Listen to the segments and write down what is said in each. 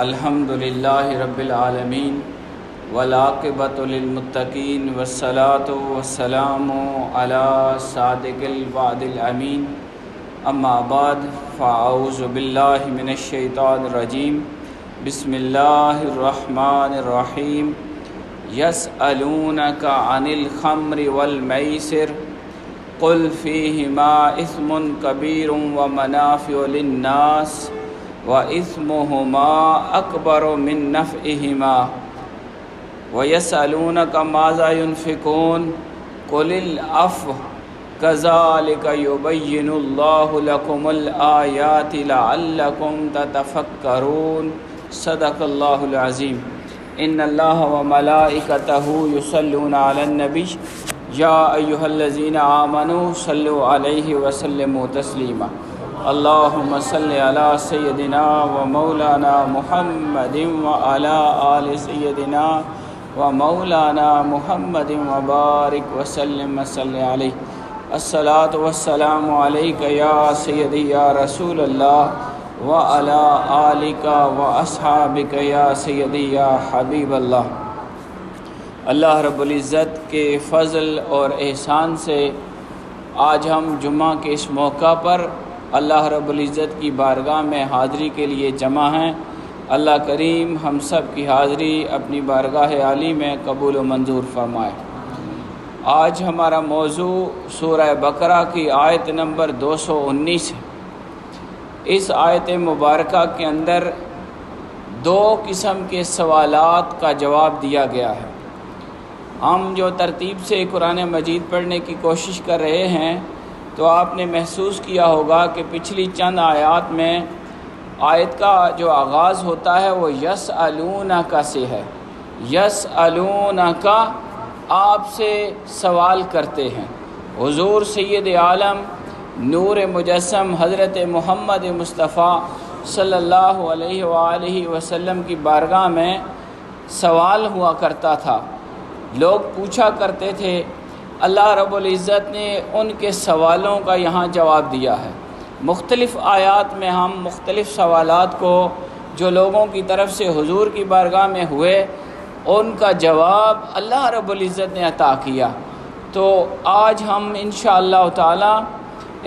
الحمدللہ رب العالمین والعاقبۃ للمتقین والصلاۃ والسلام علی صادق الوعد الامین اما بعد فاعوذ باللہ من الشیطان الرجیم بسم اللہ الرحمن الرحیم یسألونک عن الخمر والمیسر قل فیہما اثم کبیر ومنافع للناس وَإِثْمُهُمَا أَكْبَرُ مِن نَّفْعِهِمَا وَيَسْأَلُونَكَ مَاذَا يُنْفِقُونَ قُلِ الْعَفْوَ كَذَلِكَ يُبَيِّنُ اللَّهُ لَكُمُ الْآيَاتِ لَعَلَّكُمْ تَتَفَكَّرُونَ صدق اللہ العظیم۔ ان اللہ وملائکتہ یصلون علی النبی یا ایھا الذین آمنوا صلوا علیہ وسلموا تسلیما۔ اللہم صل علی سیدنا و مولانا محمد وعلی آل سیدنا و مولانا محمد وبارک وسلم وصلی علیہ۔ الصلاۃ والسلام علیک یا سیدی یا رسول اللہ وعلی آلک و اصحابک یا سیدی یا حبیب اللہ۔ اللہ رب العزت کے فضل اور احسان سے آج ہم جمعہ کے اس موقع پر اللہ رب العزت کی بارگاہ میں حاضری کے لیے جمع ہیں۔ اللہ کریم ہم سب کی حاضری اپنی بارگاہ عالی میں قبول و منظور فرمائے۔ آج ہمارا موضوع سورہ بقرہ کی آیت نمبر 219 ہے۔ اس آیت مبارکہ کے اندر دو قسم کے سوالات کا جواب دیا گیا ہے۔ ہم جو ترتیب سے قرآن مجید پڑھنے کی کوشش کر رہے ہیں تو آپ نے محسوس کیا ہوگا کہ پچھلی چند آیات میں آیت کا جو آغاز ہوتا ہے وہ یسألونک سے ہے۔ یسألونک، آپ سے سوال کرتے ہیں۔ حضور سید عالم نور مجسم حضرت محمد مصطفیٰ صلی اللہ علیہ وآلہ وسلم کی بارگاہ میں سوال ہوا کرتا تھا، لوگ پوچھا کرتے تھے۔ اللہ رب العزت نے ان کے سوالوں کا یہاں جواب دیا ہے۔ مختلف آیات میں ہم مختلف سوالات کو جو لوگوں کی طرف سے حضور کی بارگاہ میں ہوئے ان کا جواب اللہ رب العزت نے عطا کیا۔ تو آج ہم انشاءاللہ تعالی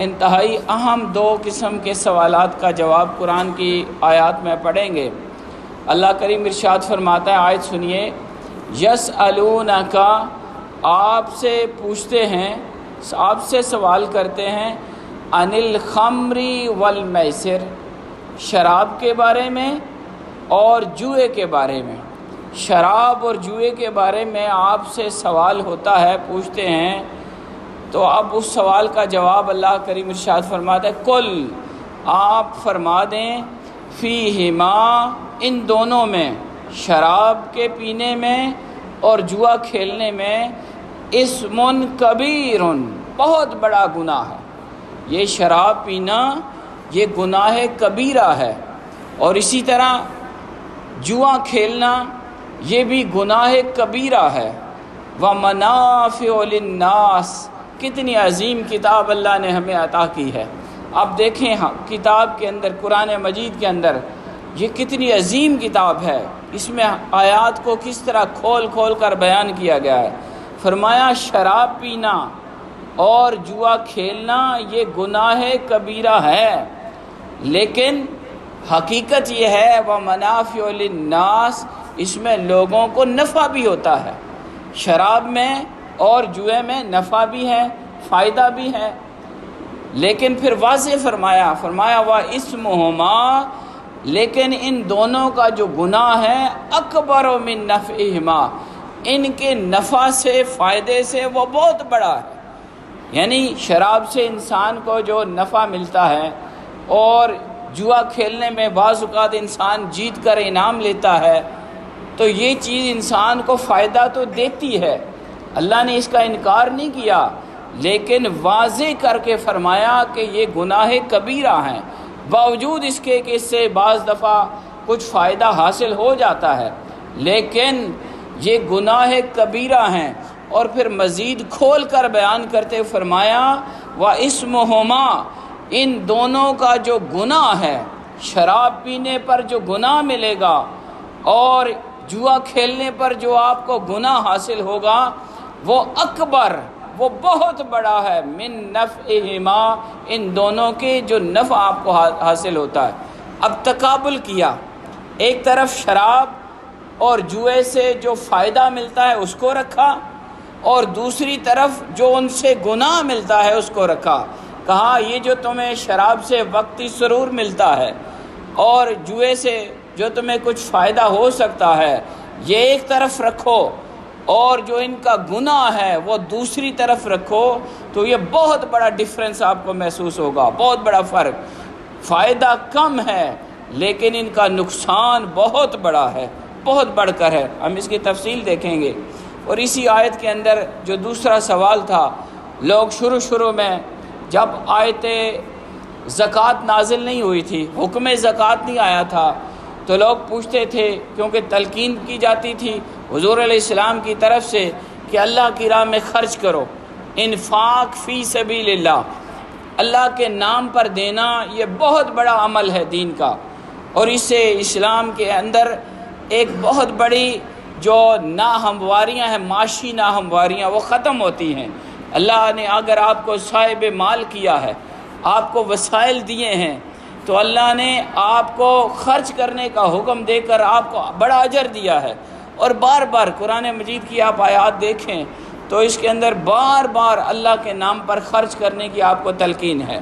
انتہائی اہم دو قسم کے سوالات کا جواب قرآن کی آیات میں پڑھیں گے۔ اللہ کریم ارشاد فرماتا ہے، آیت سنیے، یسألونک، آپ سے پوچھتے ہیں، آپ سے سوال کرتے ہیں، عن الخمر والمیسر، شراب کے بارے میں اور جوئے کے بارے میں۔ شراب اور جوئے کے بارے میں آپ سے سوال ہوتا ہے، پوچھتے ہیں۔ تو اب اس سوال کا جواب اللہ کریم ارشاد فرماتا ہے، قل، آپ فرما دیں، فیہما، ان دونوں میں، شراب کے پینے میں اور جوا کھیلنے میں، اسم کبیر، بہت بڑا گناہ ہے۔ یہ شراب پینا یہ گناہ کبیرہ ہے، اور اسی طرح جوا کھیلنا یہ بھی گناہ کبیرہ ہے۔ وَمَنَافِعُ لِلنَّاسِ، کتنی عظیم کتاب اللہ نے ہمیں عطا کی ہے۔ اب دیکھیں کتاب کے اندر، قرآن مجید کے اندر یہ کتنی عظیم کتاب ہے، اس میں آیات کو کس طرح کھول کھول کر بیان کیا گیا ہے۔ فرمایا شراب پینا اور جوا کھیلنا یہ گناہ کبیرہ ہے، لیکن حقیقت یہ ہے وَمَنَافِعُ لِلنَّاسِ، اس میں لوگوں کو نفع بھی ہوتا ہے۔ شراب میں اور جوئے میں نفع بھی ہے، فائدہ بھی ہے، لیکن پھر واضح فرمایا وَإِثْمُهُمَا، لیکن ان دونوں کا جو گناہ ہے اکبر من نفعہما، ان کے نفع سے، فائدے سے وہ بہت بڑا ہے۔ یعنی شراب سے انسان کو جو نفع ملتا ہے، اور جوا کھیلنے میں بعض اوقات انسان جیت کر انعام لیتا ہے، تو یہ چیز انسان کو فائدہ تو دیتی ہے، اللہ نے اس کا انکار نہیں کیا، لیکن واضح کر کے فرمایا کہ یہ گناہ کبیرہ ہیں، باوجود اس کے کہ اس سے بعض دفعہ کچھ فائدہ حاصل ہو جاتا ہے، لیکن یہ گناہ کبیرہ ہیں۔ اور پھر مزید کھول کر بیان کرتے فرمایا وَإِثْمُهُمَا، ان دونوں کا جو گناہ ہے، شراب پینے پر جو گناہ ملے گا اور جوا کھیلنے پر جو آپ کو گناہ حاصل ہوگا وہ اکبر، وہ بہت بڑا ہے، من نفعہما، ان دونوں کے جو نفع آپ کو حاصل ہوتا ہے۔ اب تقابل کیا، ایک طرف شراب اور جوئے سے جو فائدہ ملتا ہے اس کو رکھا، اور دوسری طرف جو ان سے گناہ ملتا ہے اس کو رکھا۔ کہا یہ جو تمہیں شراب سے وقتی سرور ملتا ہے اور جوئے سے جو تمہیں کچھ فائدہ ہو سکتا ہے یہ ایک طرف رکھو، اور جو ان کا گناہ ہے وہ دوسری طرف رکھو، تو یہ بہت بڑا ڈیفرنس آپ کو محسوس ہوگا، بہت بڑا فرق۔ فائدہ کم ہے لیکن ان کا نقصان بہت بڑا ہے، بہت بڑھ کر ہے۔ ہم اس کی تفصیل دیکھیں گے۔ اور اسی آیت کے اندر جو دوسرا سوال تھا، لوگ شروع میں جب آیت زکوٰۃ نازل نہیں ہوئی تھی، حکم زکوٰۃ نہیں آیا تھا، تو لوگ پوچھتے تھے، کیونکہ تلقین کی جاتی تھی حضور علیہ السلام کی طرف سے کہ اللہ کی راہ میں خرچ کرو، انفاق فی سبیل اللہ، اللہ کے نام پر دینا یہ بہت بڑا عمل ہے دین کا، اور اس سے اسلام کے اندر ایک بہت بڑی جو ناہمواریاں ہیں، معاشی ناہمواریاں، وہ ختم ہوتی ہیں۔ اللہ نے اگر آپ کو صاحب مال کیا ہے، آپ کو وسائل دیے ہیں، تو اللہ نے آپ کو خرچ کرنے کا حکم دے کر آپ کو بڑا اجر دیا ہے۔ اور بار بار قرآن مجید کی آپ آیات دیکھیں تو اس کے اندر بار بار اللہ کے نام پر خرچ کرنے کی آپ کو تلقین ہے۔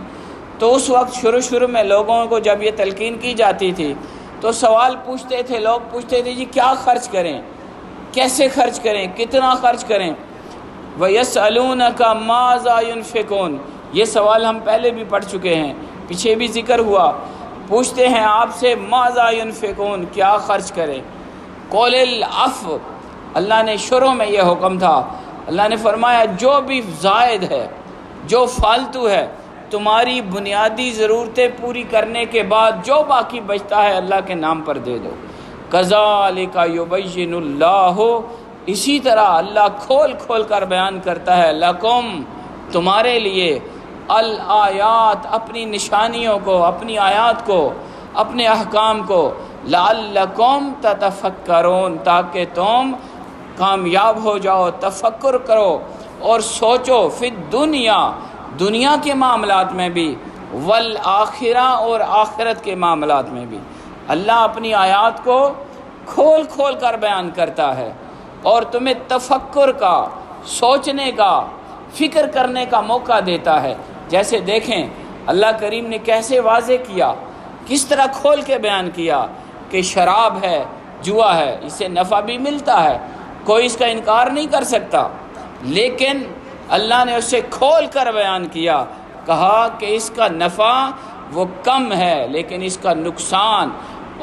تو اس وقت شروع میں لوگوں کو جب یہ تلقین کی جاتی تھی تو سوال پوچھتے تھے، لوگ پوچھتے تھے جی کیا خرچ کریں، کیسے خرچ کریں، کتنا خرچ کریں؟ وَيَسْأَلُونَكَ مَاذَا يُنْفِقُونَ، یہ سوال ہم پہلے بھی پڑھ چکے ہیں، پیچھے بھی ذکر ہوا۔ پوچھتے ہیں آپ سے ماذا ينفقون، کیا خرچ کریں؟ قُلِ الْعَفْوَ، اللہ نے شروع میں یہ حکم تھا، اللہ نے فرمایا جو بھی زائد ہے، جو فالتو ہے، تمہاری بنیادی ضرورتیں پوری کرنے کے بعد جو باقی بچتا ہے اللہ کے نام پر دے دو۔ کذالک یبین اللہ، اسی طرح اللہ کھول کھول کر بیان کرتا ہے، لکم، تمہارے لیے، الآیات، اپنی نشانیوں کو، اپنی آیات کو، اپنے احکام کو، لعلکم تتفکرون، تاکہ تم کامیاب ہو جاؤ، تفکر کرو اور سوچو، فی الدنیا، دنیا کے معاملات میں بھی، والآخرہ، اور آخرت کے معاملات میں بھی۔ اللہ اپنی آیات کو کھول کھول کر بیان کرتا ہے اور تمہیں تفکر کا، سوچنے کا، فکر کرنے کا موقع دیتا ہے۔ جیسے دیکھیں اللہ کریم نے کیسے واضح کیا، کس طرح کھول کے بیان کیا کہ شراب ہے، جوا ہے، اس سے نفع بھی ملتا ہے، کوئی اس کا انکار نہیں کر سکتا، لیکن اللہ نے اسے کھول کر بیان کیا، کہا کہ اس کا نفع وہ کم ہے لیکن اس کا نقصان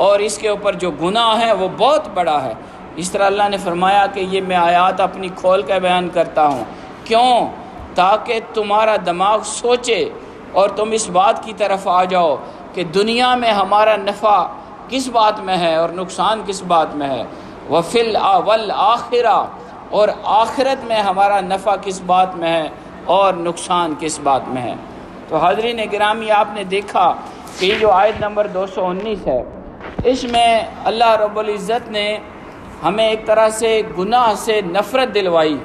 اور اس کے اوپر جو گناہ ہے وہ بہت بڑا ہے۔ اس طرح اللہ نے فرمایا کہ یہ میں آیات اپنی کھول کے بیان کرتا ہوں، کیوں؟ تاکہ تمہارا دماغ سوچے اور تم اس بات کی طرف آ جاؤ کہ دنیا میں ہمارا نفع کس بات میں ہے اور نقصان کس بات میں ہے، وفی والآخرہ، اور آخرت میں ہمارا نفع کس بات میں ہے اور نقصان کس بات میں ہے۔ تو حاضرین گرامی، آپ نے دیکھا کہ یہ جو آیت نمبر 219 ہے، اس میں اللہ رب العزت نے ہمیں ایک طرح سے گناہ سے نفرت دلوائی،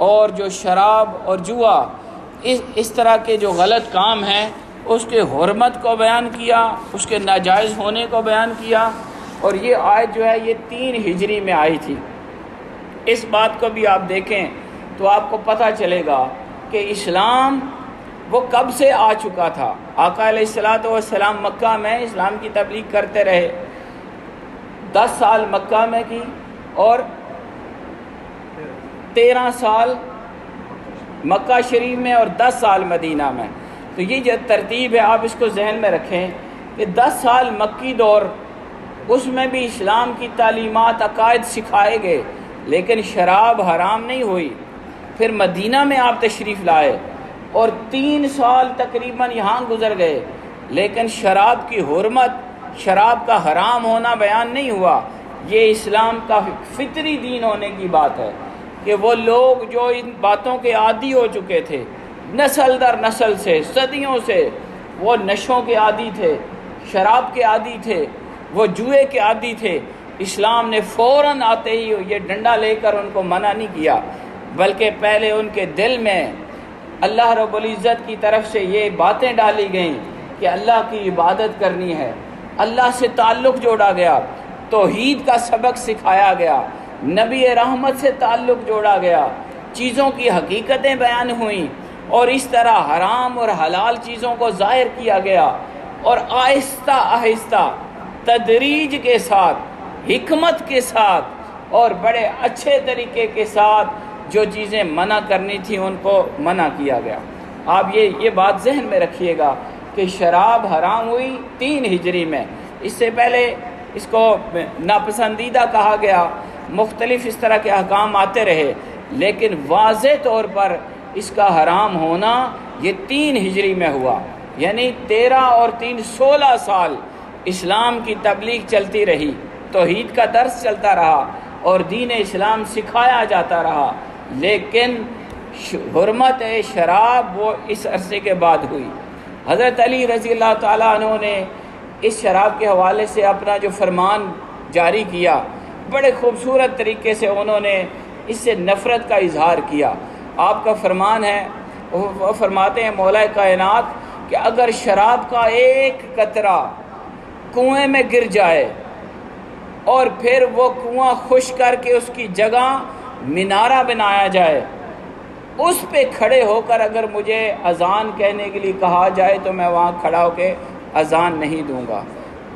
اور جو شراب اور جوا، اس طرح کے جو غلط کام ہیں اس کے حرمت کو بیان کیا، اس کے ناجائز ہونے کو بیان کیا۔ اور یہ آیت جو ہے یہ 3 ہجری میں آئی تھی۔ اس بات کو بھی آپ دیکھیں تو آپ کو پتہ چلے گا کہ اسلام وہ کب سے آ چکا تھا۔ آقا علیہ الصلوۃ والسلام مکہ میں اسلام کی تبلیغ کرتے رہے، 10 سال مکہ میں کی اور 13 سال مکہ شریف میں اور 10 سال مدینہ میں۔ تو یہ جو ترتیب ہے آپ اس کو ذہن میں رکھیں کہ 10 سال مکی دور، اس میں بھی اسلام کی تعلیمات، عقائد سکھائے گئے، لیکن شراب حرام نہیں ہوئی۔ پھر مدینہ میں آپ تشریف لائے اور 3 سال تقریباً یہاں گزر گئے، لیکن شراب کی حرمت، شراب کا حرام ہونا بیان نہیں ہوا۔ یہ اسلام کا فطری دین ہونے کی بات ہے کہ وہ لوگ جو ان باتوں کے عادی ہو چکے تھے، نسل در نسل سے، صدیوں سے وہ نشوں کے عادی تھے، شراب کے عادی تھے، وہ جوئے کے عادی تھے، اسلام نے فوراً آتے ہی یہ ڈنڈا لے کر ان کو منع نہیں کیا، بلکہ پہلے ان کے دل میں اللہ رب العزت کی طرف سے یہ باتیں ڈالی گئیں کہ اللہ کی عبادت کرنی ہے، اللہ سے تعلق جوڑا گیا، توحید کا سبق سکھایا گیا، نبی رحمت سے تعلق جوڑا گیا، چیزوں کی حقیقتیں بیان ہوئیں، اور اس طرح حرام اور حلال چیزوں کو ظاہر کیا گیا، اور آہستہ آہستہ تدریج کے ساتھ، حکمت کے ساتھ اور بڑے اچھے طریقے کے ساتھ جو چیزیں منع کرنی تھی ان کو منع کیا گیا۔ آپ یہ بات ذہن میں رکھیے گا کہ شراب حرام ہوئی 3 ہجری میں، اس سے پہلے اس کو ناپسندیدہ کہا گیا، مختلف اس طرح کے احکام آتے رہے، لیکن واضح طور پر اس کا حرام ہونا یہ 3 ہجری میں ہوا، یعنی 13 اور 3 16 سال اسلام کی تبلیغ چلتی رہی، توحید کا درس چلتا رہا اور دین اسلام سکھایا جاتا رہا، لیکن حرمت شراب وہ اس عرصے کے بعد ہوئی۔ حضرت علی رضی اللہ تعالیٰ عنہ نے اس شراب کے حوالے سے اپنا جو فرمان جاری کیا، بڑے خوبصورت طریقے سے انہوں نے اس سے نفرت کا اظہار کیا۔ آپ کا فرمان ہے، وہ فرماتے ہیں مولا کائنات کہ اگر شراب کا ایک قطرہ کنویں میں گر جائے اور پھر وہ کنواں خشک کر کے اس کی جگہ مینارہ بنایا جائے، اس پہ کھڑے ہو کر اگر مجھے اذان کہنے کے لیے کہا جائے تو میں وہاں کھڑا ہو کے اذان نہیں دوں گا،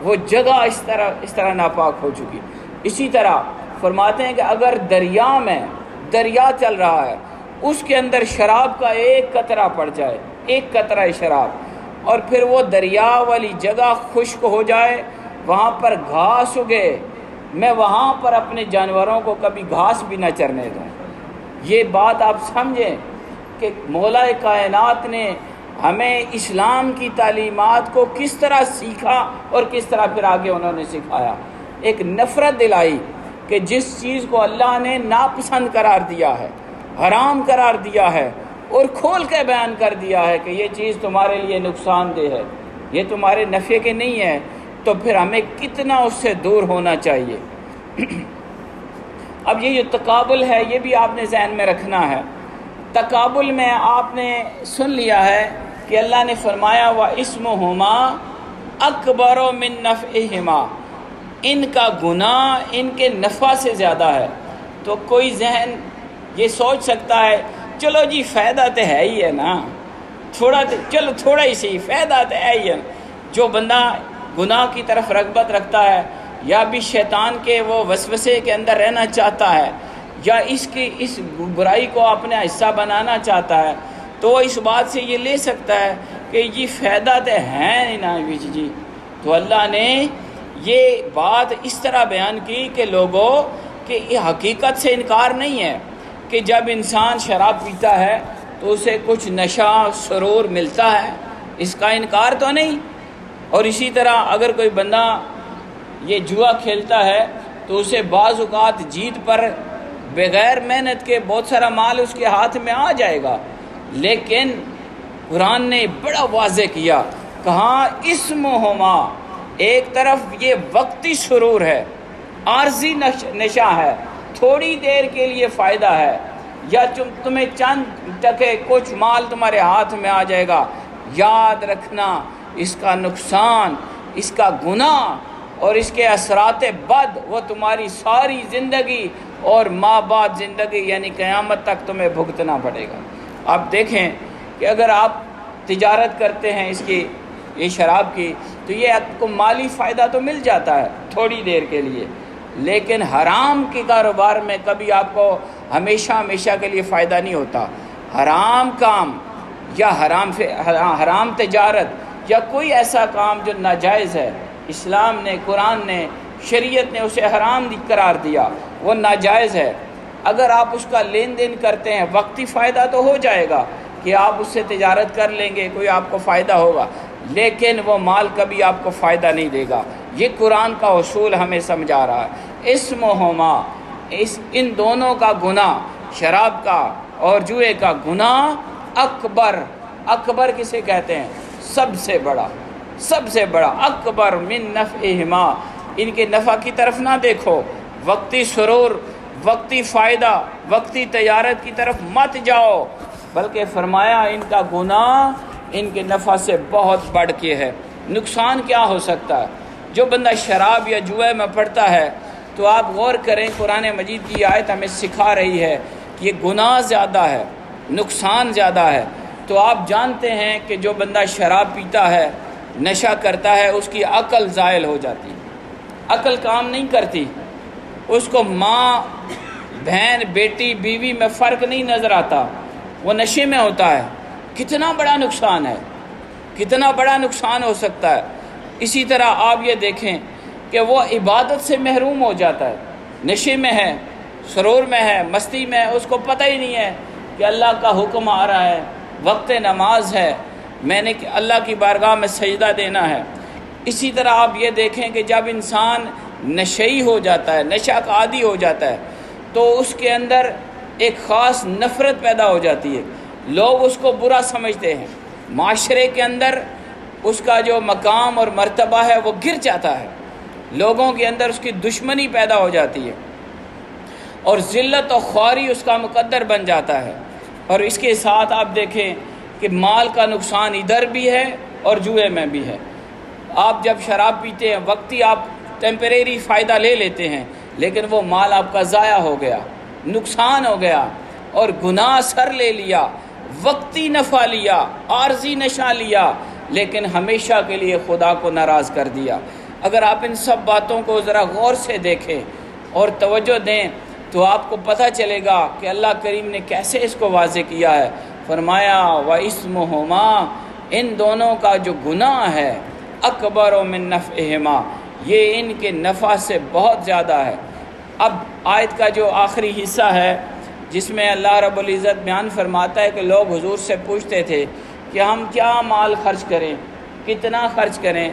وہ جگہ اس طرح ناپاک ہو چکی۔ اسی طرح فرماتے ہیں کہ اگر دریا چل رہا ہے، اس کے اندر شراب کا ایک قطرہ پڑ جائے، ایک قطرہ شراب، اور پھر وہ دریا والی جگہ خشک ہو جائے، وہاں پر گھاس اگے، میں وہاں پر اپنے جانوروں کو کبھی گھاس بھی نہ چرنے دوں۔ یہ بات آپ سمجھیں کہ مولا کائنات نے ہمیں اسلام کی تعلیمات کو کس طرح سیکھا اور کس طرح پھر آگے انہوں نے سکھایا۔ ایک نفرت دلائی کہ جس چیز کو اللہ نے ناپسند قرار دیا ہے، حرام قرار دیا ہے، اور کھول کے بیان کر دیا ہے کہ یہ چیز تمہارے لیے نقصان دہ ہے، یہ تمہارے نفع کے نہیں ہے، تو پھر ہمیں کتنا اس سے دور ہونا چاہیے۔ اب یہ جو تقابل ہے یہ بھی آپ نے ذہن میں رکھنا ہے۔ تقابل میں آپ نے سن لیا ہے کہ اللہ نے فرمایا وَإِسْمُهُمَا أَكْبَرُ مِن نَفْعِهِمَا، ان کا گناہ ان کے نفع سے زیادہ ہے۔ تو کوئی ذہن یہ سوچ سکتا ہے چلو جی فائدہ تو ہے ہی ہے نا، تھوڑا ہی سی فائدہ تو ہے ہی ہے۔ جو بندہ گناہ کی طرف رغبت رکھتا ہے یا بھی شیطان کے وہ وسوسے کے اندر رہنا چاہتا ہے یا اس برائی کو اپنا حصہ بنانا چاہتا ہے، تو وہ اس بات سے یہ لے سکتا ہے کہ یہ فائدہ تو ہے نہیں نا جی۔ تو اللہ نے یہ بات اس طرح بیان کی کہ لوگوں کہ یہ حقیقت سے انکار نہیں ہے کہ جب انسان شراب پیتا ہے تو اسے کچھ نشہ سرور ملتا ہے، اس کا انکار تو نہیں۔ اور اسی طرح اگر کوئی بندہ یہ جوا کھیلتا ہے تو اسے بعض اوقات جیت پر بغیر محنت کے بہت سارا مال اس کے ہاتھ میں آ جائے گا، لیکن قرآن نے بڑا واضح کیا، کہاں اسمہما، ایک طرف یہ وقتی سرور ہے، عارضی نشہ ہے، تھوڑی دیر کے لیے فائدہ ہے، یا تمہیں چند ٹکے کچھ مال تمہارے ہاتھ میں آ جائے گا، یاد رکھنا اس کا نقصان، اس کا گناہ اور اس کے اثرات بد وہ تمہاری ساری زندگی اور ماں بعد زندگی یعنی قیامت تک تمہیں بھگتنا پڑے گا۔ آپ دیکھیں کہ اگر آپ تجارت کرتے ہیں اس کی، یہ شراب کی، تو یہ آپ کو مالی فائدہ تو مل جاتا ہے تھوڑی دیر کے لیے، لیکن حرام کے کاروبار میں کبھی آپ کو ہمیشہ کے لیے فائدہ نہیں ہوتا۔ حرام کام یا حرام تجارت یا کوئی ایسا کام جو ناجائز ہے، اسلام نے، قرآن نے، شریعت نے اسے حرام قرار دیا، وہ ناجائز ہے۔ اگر آپ اس کا لین دین کرتے ہیں وقتی فائدہ تو ہو جائے گا کہ آپ اس سے تجارت کر لیں گے، کوئی آپ کو فائدہ ہوگا، لیکن وہ مال کبھی آپ کو فائدہ نہیں دے گا۔ یہ قرآن کا اصول ہمیں سمجھا رہا ہے۔ اسمہما، ان دونوں کا گناہ، شراب کا اور جوئے کا گناہ، اکبر کسے کہتے ہیں؟ سب سے بڑا، سب سے بڑا اکبر من نفعہما، ان کے نفع کی طرف نہ دیکھو، وقتی سرور، وقتی فائدہ، وقتی تجارت کی طرف مت جاؤ، بلکہ فرمایا ان کا گناہ ان کے نفع سے بہت بڑھ کے ہے۔ نقصان کیا ہو سکتا ہے؟ جو بندہ شراب یا جوئے میں پڑتا ہے تو آپ غور کریں، قرآن مجید کی آیت ہمیں سکھا رہی ہے کہ یہ گناہ زیادہ ہے، نقصان زیادہ ہے۔ تو آپ جانتے ہیں کہ جو بندہ شراب پیتا ہے، نشہ کرتا ہے، اس کی عقل زائل ہو جاتی ہے، عقل کام نہیں کرتی، اس کو ماں، بہن، بیٹی، بیوی میں فرق نہیں نظر آتا، وہ نشے میں ہوتا ہے۔ کتنا بڑا نقصان ہے، کتنا بڑا نقصان ہو سکتا ہے۔ اسی طرح آپ یہ دیکھیں کہ وہ عبادت سے محروم ہو جاتا ہے، نشے میں ہے، سرور میں ہے، مستی میں ہے، اس کو پتہ ہی نہیں ہے کہ اللہ کا حکم آ رہا ہے، وقت نماز ہے، میں نے اللہ کی بارگاہ میں سجدہ دینا ہے۔ اسی طرح آپ یہ دیکھیں کہ جب انسان نشئی ہو جاتا ہے، نشہ کا عادی ہو جاتا ہے، تو اس کے اندر ایک خاص نفرت پیدا ہو جاتی ہے، لوگ اس کو برا سمجھتے ہیں، معاشرے کے اندر اس کا جو مقام اور مرتبہ ہے وہ گر جاتا ہے، لوگوں کے اندر اس کی دشمنی پیدا ہو جاتی ہے، اور ذلت و خواری اس کا مقدر بن جاتا ہے۔ اور اس کے ساتھ آپ دیکھیں کہ مال کا نقصان ادھر بھی ہے اور جوئے میں بھی ہے۔ آپ جب شراب پیتے ہیں، وقتی آپ ٹیمپریری فائدہ لے لیتے ہیں، لیکن وہ مال آپ کا ضائع ہو گیا، نقصان ہو گیا، اور گناہ سر لے لیا، وقتی نفع لیا، عارضی نشہ لیا، لیکن ہمیشہ کے لیے خدا کو ناراض کر دیا۔ اگر آپ ان سب باتوں کو ذرا غور سے دیکھیں اور توجہ دیں تو آپ کو پتہ چلے گا کہ اللہ کریم نے کیسے اس کو واضح کیا ہے۔ فرمایا وَإِسْمُهُمَا، ان دونوں کا جو گناہ ہے، اکبر من نفعہما، یہ ان کے نفع سے بہت زیادہ ہے۔ اب آیت کا جو آخری حصہ ہے جس میں اللہ رب العزت بیان فرماتا ہے کہ لوگ حضور سے پوچھتے تھے کہ ہم کیا مال خرچ کریں، کتنا خرچ کریں،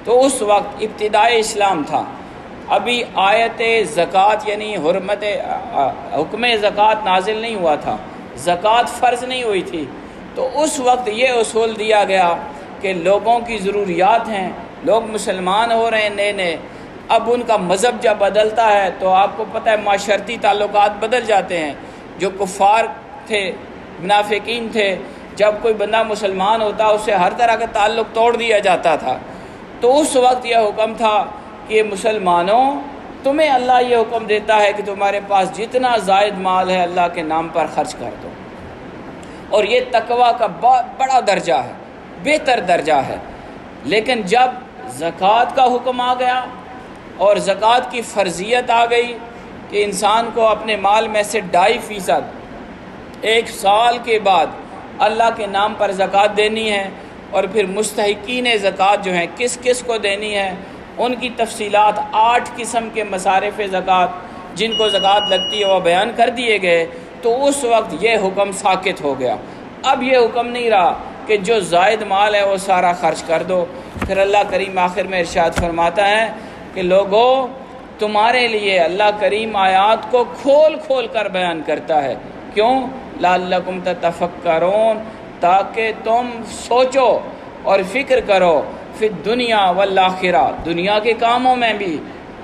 تو اس وقت ابتدائے اسلام تھا، ابھی آیت زکوٰۃ یعنی حکم زکوٰۃ نازل نہیں ہوا تھا، زکوٰۃ فرض نہیں ہوئی تھی۔ تو اس وقت یہ اصول دیا گیا کہ لوگوں کی ضروریات ہیں، لوگ مسلمان ہو رہے ہیں نئے نئے، اب ان کا مذہب جب بدلتا ہے تو آپ کو پتہ ہے معاشرتی تعلقات بدل جاتے ہیں۔ جو کفار تھے، منافقین تھے، جب کوئی بندہ مسلمان ہوتا اس سے ہر طرح کا تعلق توڑ دیا جاتا تھا۔ تو اس وقت یہ حکم تھا کہ مسلمانوں، تمہیں اللہ یہ حکم دیتا ہے کہ تمہارے پاس جتنا زائد مال ہے اللہ کے نام پر خرچ کر دو، اور یہ تقویٰ کا بڑا درجہ ہے، بہتر درجہ ہے۔ لیکن جب زکوٰۃ کا حکم آ گیا اور زکوٰۃ کی فرضیت آ گئی کہ انسان کو اپنے مال میں سے 2.5% ایک سال کے بعد اللہ کے نام پر زکوٰۃ دینی ہے، اور پھر مستحقین زکوٰۃ جو ہیں کس کس کو دینی ہے، ان کی تفصیلات 8 قسم کے مصارف زکوٰۃ جن کو زکوٰۃ لگتی ہے وہ بیان کر دیے گئے۔ تو اس وقت یہ حکم ساکت ہو گیا، اب یہ حکم نہیں رہا کہ جو زائد مال ہے وہ سارا خرچ کر دو۔ پھر اللہ کریم آخر میں ارشاد فرماتا ہے کہ لوگو، تمہارے لیے اللہ کریم آیات کو کھول کھول کر بیان کرتا ہے، کیوں؟ لعلکم تتفکرون، تاکہ تم سوچو اور فکر کرو، فی الدنیا والآخرہ، دنیا کے کاموں میں بھی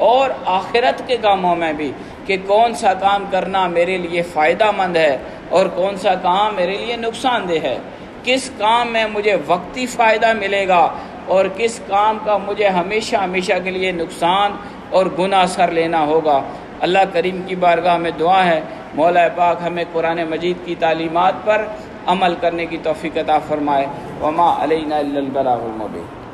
اور آخرت کے کاموں میں بھی، کہ کون سا کام کرنا میرے لیے فائدہ مند ہے اور کون سا کام میرے لیے نقصان دہ ہے، کس کام میں مجھے وقتی فائدہ ملے گا اور کس کام کا مجھے ہمیشہ ہمیشہ کے لیے نقصان اور گناہ سر لینا ہوگا۔ اللہ کریم کی بارگاہ میں دعا ہے مولا پاک ہمیں قرآن مجید کی تعلیمات پر عمل کرنے کی توفیق عطا فرمائے۔ وما علینا الا البلاغ المبین۔